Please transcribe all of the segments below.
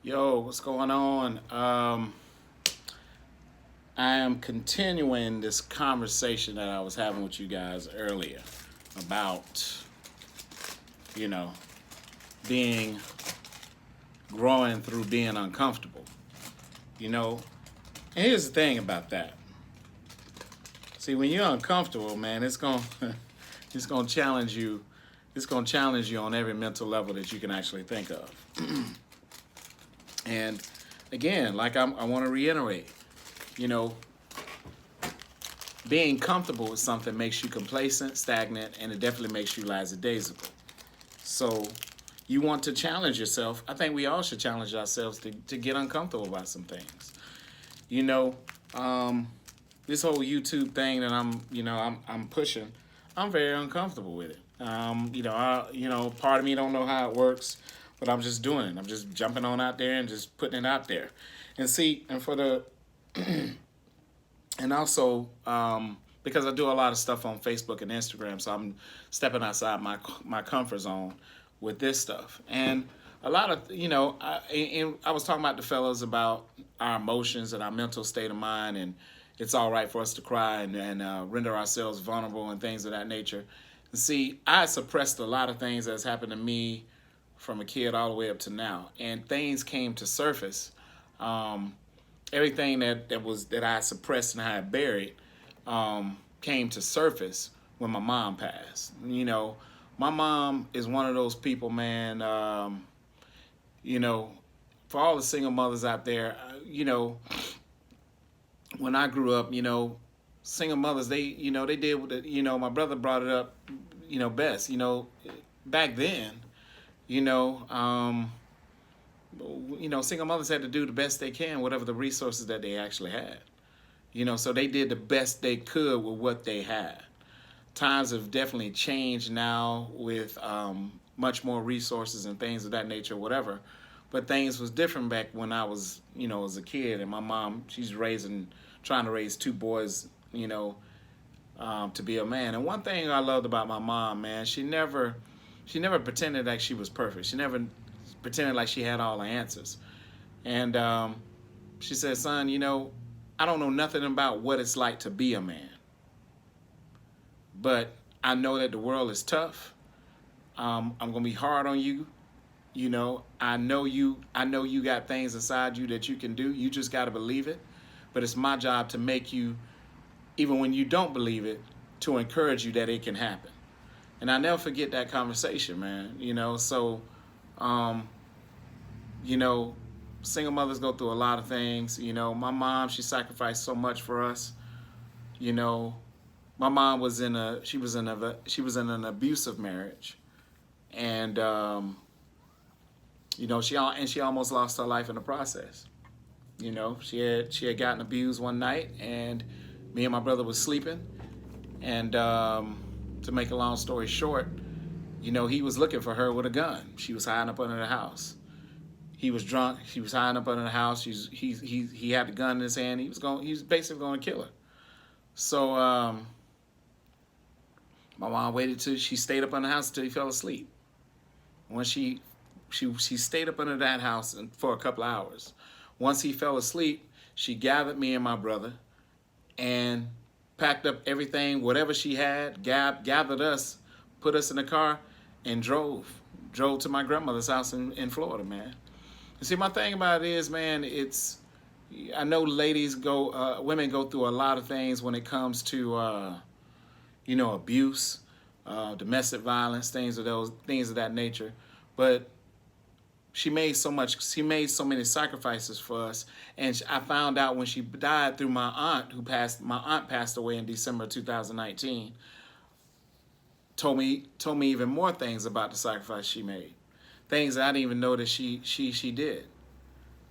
Yo, what's going on? I am continuing this conversation that I was having with you guys earlier about, you know, being growing through being uncomfortable. You know, and here's the thing about that. See, when you're uncomfortable, man, it's gonna it's gonna challenge you. It's gonna challenge you on every mental level that you can actually think of. And again, I want to reiterate, you know, being comfortable with something makes you complacent, stagnant, and it definitely makes you lackadaisical. So you want to challenge yourself. I think we all should challenge ourselves to get uncomfortable about some things. You know, um, this whole YouTube thing that I'm pushing, I'm very uncomfortable with it. Part of me don't know how it works, but I'm just doing it. I'm just jumping on out there and just putting it out there. And see, and for the and also because I do a lot of stuff on Facebook and Instagram, so I'm stepping outside my comfort zone with this stuff. And a lot of I was talking about the fellas about our emotions and our mental state of mind, and it's all right for us to cry and render ourselves vulnerable and things of that nature. And see, I suppressed a lot of things that's happened to me from a kid all the way up to now, and things came to surface. Um, Everything that I suppressed and I had buried came to surface when my mom passed. My mom is one of those people, man. You know, for all the single mothers out there, when I grew up, single mothers, they did what my brother brought it up, best. Back then, you know, um, single mothers had to do the best they can, whatever the resources that they actually had. So they did the best they could with what they had. Times have definitely changed now with much more resources and things of that nature, whatever. But things was different back when I was, as a kid, and my mom, she's trying to raise two boys, to be a man. And one thing I loved about my mom, man, she never pretended like she was perfect. She never pretended like she had all the answers. And she said, son, I don't know nothing about what it's like to be a man, but I know that the world is tough. I'm gonna be hard on you. I know you got things inside you that you can do. You just gotta believe it. But it's my job to make you, even when you don't believe it, to encourage you that it can happen. And I never forget that conversation, man. So um, you know, single mothers go through a lot of things. My mom, she sacrificed so much for us. You know, my mom was in an abusive marriage, and she almost lost her life in the process. She had gotten abused one night, and me and my brother was sleeping, and to make a long story short, he was looking for her with a gun. She was hiding up under the house. He was drunk. She was hiding up under the house. He had the gun in his hand. He was basically going to kill her. So my mom waited till she stayed up in the house until he fell asleep. When she stayed up under that house for a couple of hours. Once he fell asleep, she gathered me and my brother and packed up everything, whatever she had, gathered us, put us in the car, and drove to my grandmother's house in Florida, man. You see, my thing about it is, man, I know women go through a lot of things when it comes to, abuse, domestic violence, things of that nature. But she made so many sacrifices for us. And I found out when she died through my aunt passed away in December 2019, told me even more things about the sacrifice she made. Things that I didn't even know that she did.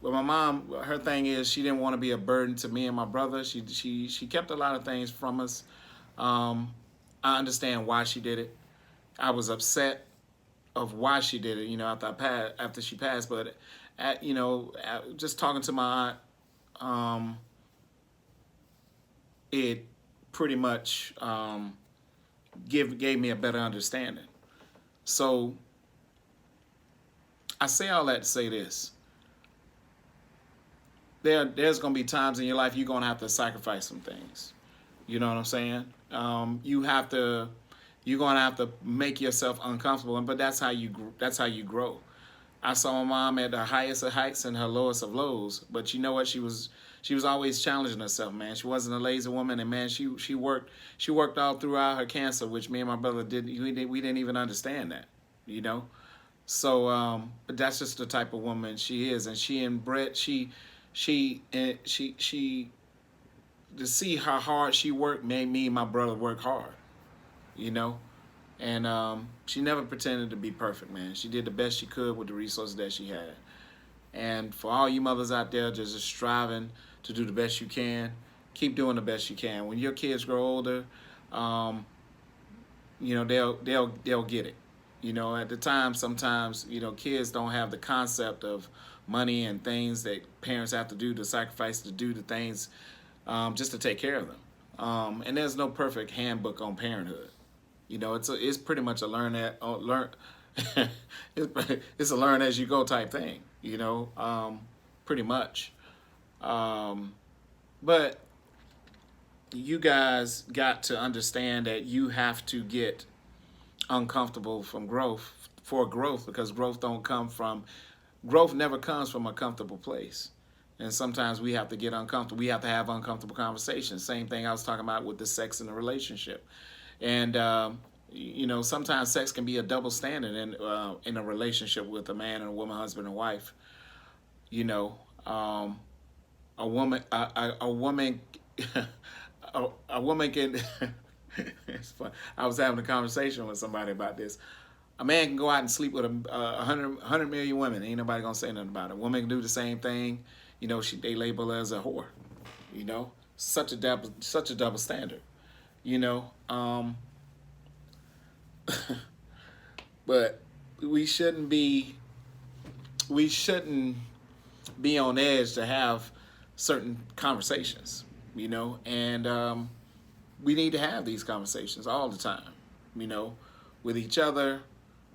But my mom, her thing is she didn't want to be a burden to me and my brother. She kept a lot of things from us. Um, I understand why she did it. I was upset of why she did it. After she passed, but just talking to my aunt, it pretty much gave me a better understanding. So I say all that to say this: there's going to be times in your life you're going to have to sacrifice some things. You know what I'm saying? You're going to have to make yourself uncomfortable, but that's how you grow. I saw my mom at the highest of heights and her lowest of lows, but you know what? She was always challenging herself, man. She wasn't a lazy woman, and man, she worked all throughout her cancer, which me and my brother we didn't even understand that, you know. So, but that's just the type of woman she is, and she to see how hard she worked made me and my brother work hard, you know. And she never pretended to be perfect, man. She did the best she could with the resources that she had. And for all you mothers out there just striving to do the best you can, keep doing the best you can. When your kids grow older, you know, they'll get it. You know, at the time, sometimes, you know, kids don't have the concept of money and things that parents have to do to sacrifice to do the things just to take care of them. And there's no perfect handbook on parenthood. You know, it's pretty much a it's a learn as you go type thing. You know, pretty much. But you guys got to understand that you have to get uncomfortable for growth, because growth never comes from a comfortable place. And sometimes we have to get uncomfortable. We have to have uncomfortable conversations. Same thing I was talking about with the sex in the relationship. And you know, sometimes sex can be a double standard in a relationship with a man and a woman, husband and wife. You know, a woman a woman can. It's fun. I was having a conversation with somebody about this. A man can go out and sleep with 100 million women. Ain't nobody gonna say nothing about it. A woman can do the same thing. You know, they label her as a whore. You know, such a double standard. You know, but we shouldn't be on edge to have certain conversations. You know, and we need to have these conversations all the time, you know, with each other,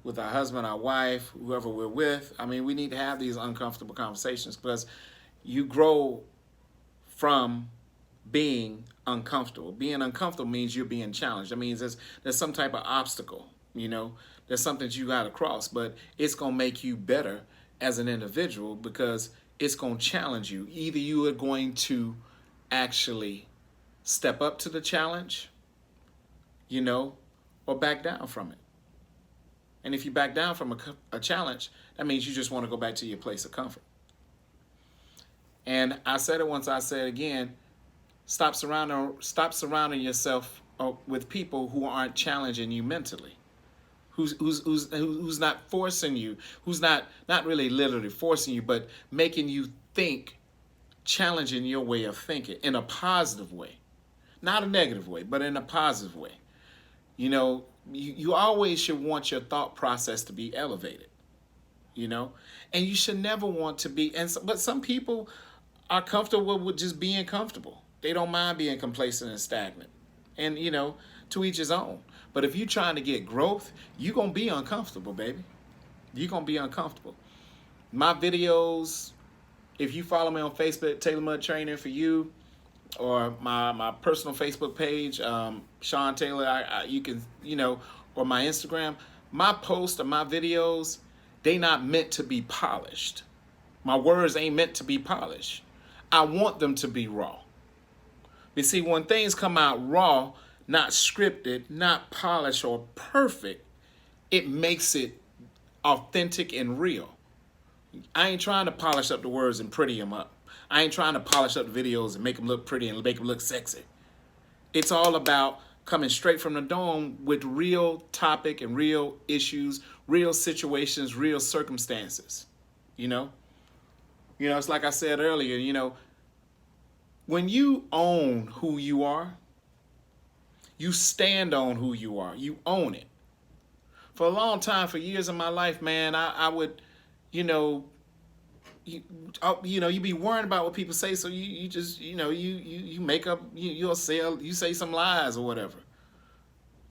with our husband, our wife, whoever we're with. I mean, we need to have these uncomfortable conversations, because you grow from being uncomfortable. Being uncomfortable means you're being challenged. That means there's some type of obstacle, you know, there's something that you got to cross, but it's going to make you better as an individual, because it's going to challenge you. Either you are going to actually step up to the challenge, you know, or back down from it. And if you back down from a challenge, that means you just want to go back to your place of comfort. And I said it once, I say it again, stop surrounding yourself with people who aren't challenging you mentally. Who's not forcing you, who's not really literally forcing you, but making you think, challenging your way of thinking in a positive way. Not a negative way, but in a positive way. You know, you always should want your thought process to be elevated, you know, and you should never want to be, but some people are comfortable with just being comfortable. They don't mind being complacent and stagnant, and, you know, to each his own. But if you're trying to get growth, you're going to be uncomfortable, baby. You're going to be uncomfortable. My videos, if you follow me on Facebook, Taylor Mudd Training for You, or my personal Facebook page, Sean Taylor, you can, you know, or my Instagram, my posts or my videos, they not meant to be polished. My words ain't meant to be polished. I want them to be raw. You see, when things come out raw, not scripted, not polished or perfect, it makes it authentic and real. I ain't trying to polish up the words and pretty them up. I ain't trying to polish up the videos and make them look pretty and make them look sexy. It's all about coming straight from the dome with real topic and real issues, real situations, real circumstances. You know, it's like I said earlier, you know, when you own who you are, you stand on who you are. You own it. For a long time, for years of my life, man, I would, you know, you be worrying about what people say, so you just, you know, you make up, you say some lies or whatever.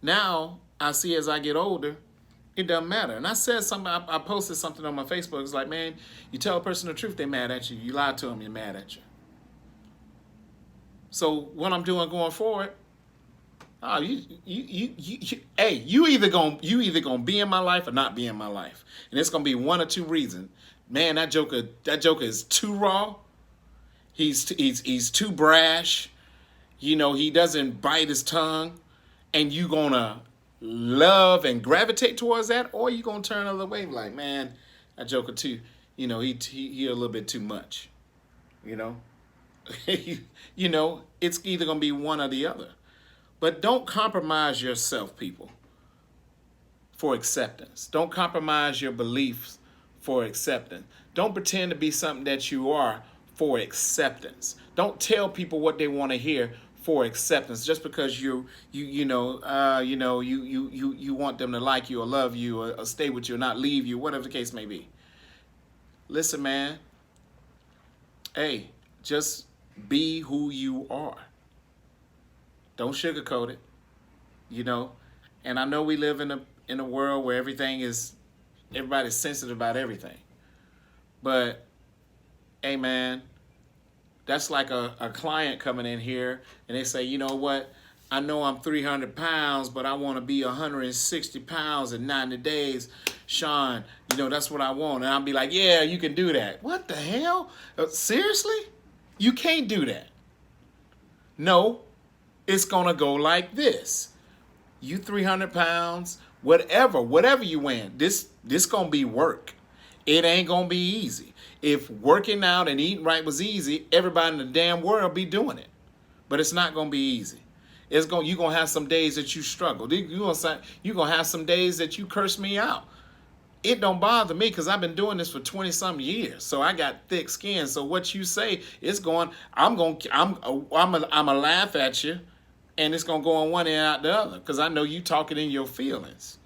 Now I see, as I get older, it doesn't matter. And I said something, I posted something on my Facebook. It's like, man, you tell a person the truth, they're mad at you. You lie to them, you're mad at you. So what I'm doing going forward, oh, hey, you either gonna be in my life or not be in my life, and it's gonna be one or two reasons. Man, that Joker is too raw. He's too brash. He doesn't bite his tongue, and you gonna love and gravitate towards that, or you gonna turn the other way, like, man, that Joker too. He a little bit too much. You know, it's either gonna be one or the other. But don't compromise yourself, people, for acceptance. Don't compromise your beliefs for acceptance. Don't pretend to be something that you are for acceptance. Don't tell people what they want to hear for acceptance just because you want them to like you or love you or stay with you or not leave you, whatever the case may be. Listen, man. Hey, just be who you are. Don't sugarcoat it. you know. And I know we live in a world where everybody's sensitive about everything. But hey, man, that's like a client coming in here and they say, you know what? I know I'm 300 pounds, but I want to be 160 pounds in 90 days. Sean, that's what I want. And I'll be like, yeah, you can do that. What the hell? Seriously? You can't do that. No, it's going to go like this. You 300 pounds, whatever you win, this going to be work. It ain't going to be easy. If working out and eating right was easy, everybody in the damn world be doing it. But it's not going to be easy. You're going to have some days that you struggle. You're going to have some days that you curse me out. It don't bother me because I've been doing this for 20-some years. So I got thick skin. So what you say is I'm going to laugh at you, and it's going to go on one end out the other because I know you talking in your feelings.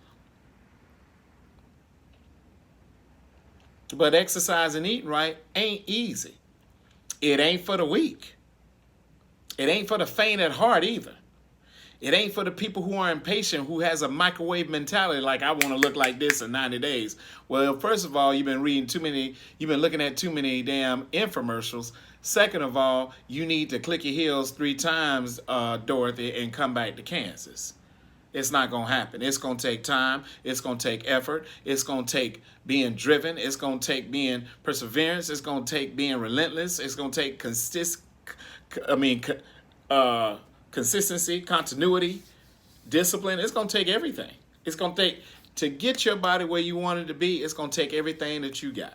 But exercise and eating right ain't easy. It ain't for the weak. It ain't for the faint at heart either. It ain't for the people who are impatient, who has a microwave mentality like I want to look like this in 90 days. Well, first of all, you've been looking at too many damn infomercials. Second of all, you need to click your heels 3 times, Dorothy, and come back to Kansas. It's not going to happen. It's going to take time. It's going to take effort. It's going to take being driven. It's going to take being perseverance. It's going to take being relentless. It's going to take consistency, continuity, discipline. It's going to take everything. It's going to take, to get your body where you want it to be, it's going to take everything that you got.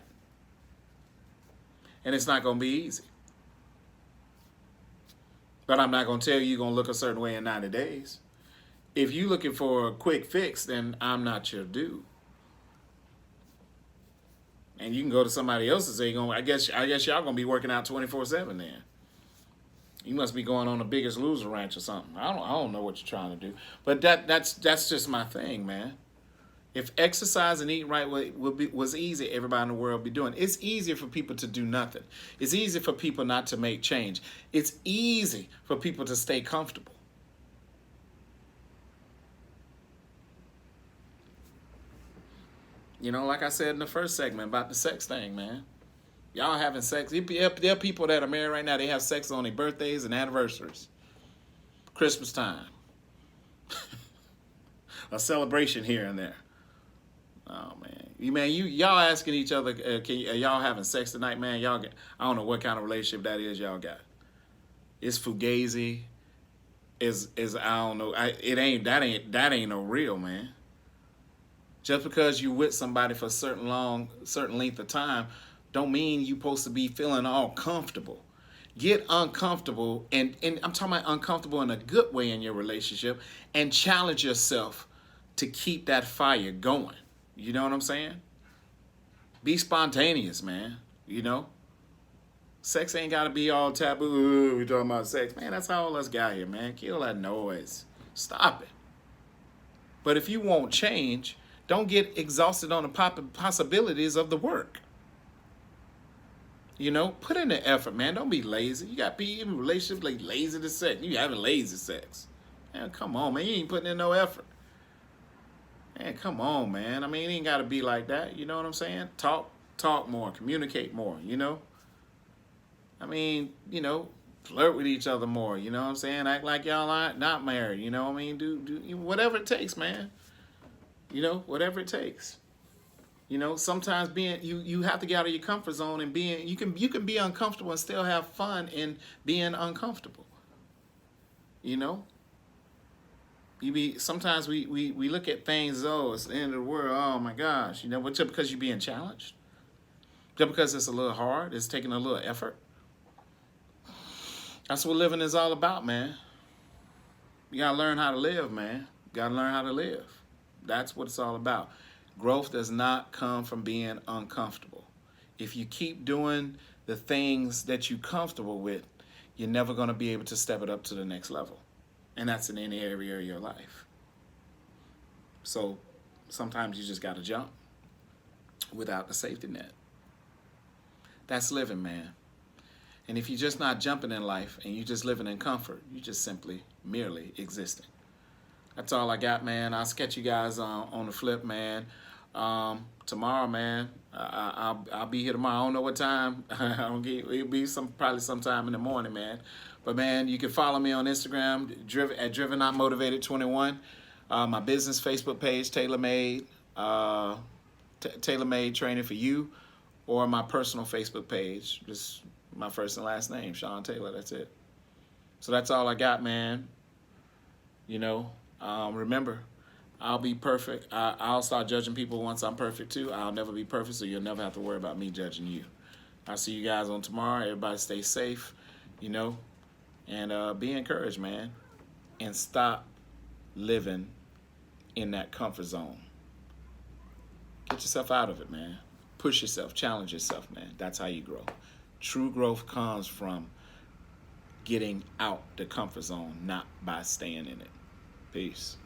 And it's not going to be easy. But I'm not going to tell you you're going to look a certain way in 90 days. If you're looking for a quick fix, then I'm not your dude. And you can go to somebody else and say, I guess y'all going to be working out 24/7 then. You must be going on the Biggest Loser ranch or something. I don't know what you're trying to do. But that's just my thing, man. If exercise and eating right was easy, everybody in the world would be doing it. It's easier for people to do nothing. It's easy for people not to make change. It's easy for people to stay comfortable. Like I said in the first segment about the sex thing, man. Y'all having sex. There are people that are married right now, they have sex on their birthdays and anniversaries. Christmas time. A celebration here and there. Oh, man. Y'all asking each other, are y'all having sex tonight, man? I don't know what kind of relationship that is y'all got. It's fugazi. I don't know. That ain't no real, man. Just because you with somebody for a certain length of time, don't mean you're supposed to be feeling all comfortable. Get uncomfortable, and I'm talking about uncomfortable in a good way in your relationship, and challenge yourself to keep that fire going. You know what I'm saying? Be spontaneous, man. Sex ain't got to be all taboo. We talking about sex. Man, that's how all us got here, man. Kill that noise. Stop it. But if you won't change, don't get exhausted on the possibilities of the work. Put in the effort, man. Don't be lazy. You got people in relationships like lazy to sex. You having lazy sex. Man, come on, man. You ain't putting in no effort. Man, come on, man. It ain't got to be like that. You know what I'm saying? Talk more. Communicate more, flirt with each other more. You know what I'm saying? Act like y'all aren't not married. You know what I mean? Do whatever it takes, man. You know, whatever it takes. You know, sometimes you have to get out of your comfort zone and you can be uncomfortable and still have fun in being uncomfortable. You know, sometimes we look at things, oh, it's the end of the world, oh my gosh, you know, but just because you're being challenged, just because it's a little hard, it's taking a little effort. That's what living is all about, man. You gotta learn how to live, man. You gotta learn how to live. That's what it's all about. Growth does not come from being uncomfortable. If you keep doing the things that you're comfortable with, you're never gonna be able to step it up to the next level. And that's in any area of your life. So sometimes you just gotta jump without the safety net. That's living, man. And if you're just not jumping in life and you're just living in comfort, you're just simply merely existing. That's all I got, man. I'll catch you guys on the flip, man. Tomorrow, man. I'll be here tomorrow. I don't know what time. It'll be probably sometime in the morning, man. But man, you can follow me on Instagram at Driven Not Motivated 21. My business Facebook page, TaylorMade Training for You, or my personal Facebook page, just my first and last name, Sean Taylor. That's it. So that's all I got, man. You know, remember, I'll be perfect. I'll start judging people once I'm perfect too. I'll never be perfect, so you'll never have to worry about me judging you. I'll see you guys on tomorrow. Everybody stay safe, you know, and be encouraged, man. And stop living in that comfort zone. Get yourself out of it, man. Push yourself, challenge yourself, man. That's how you grow. True growth comes from getting out the comfort zone, not by staying in it. Peace.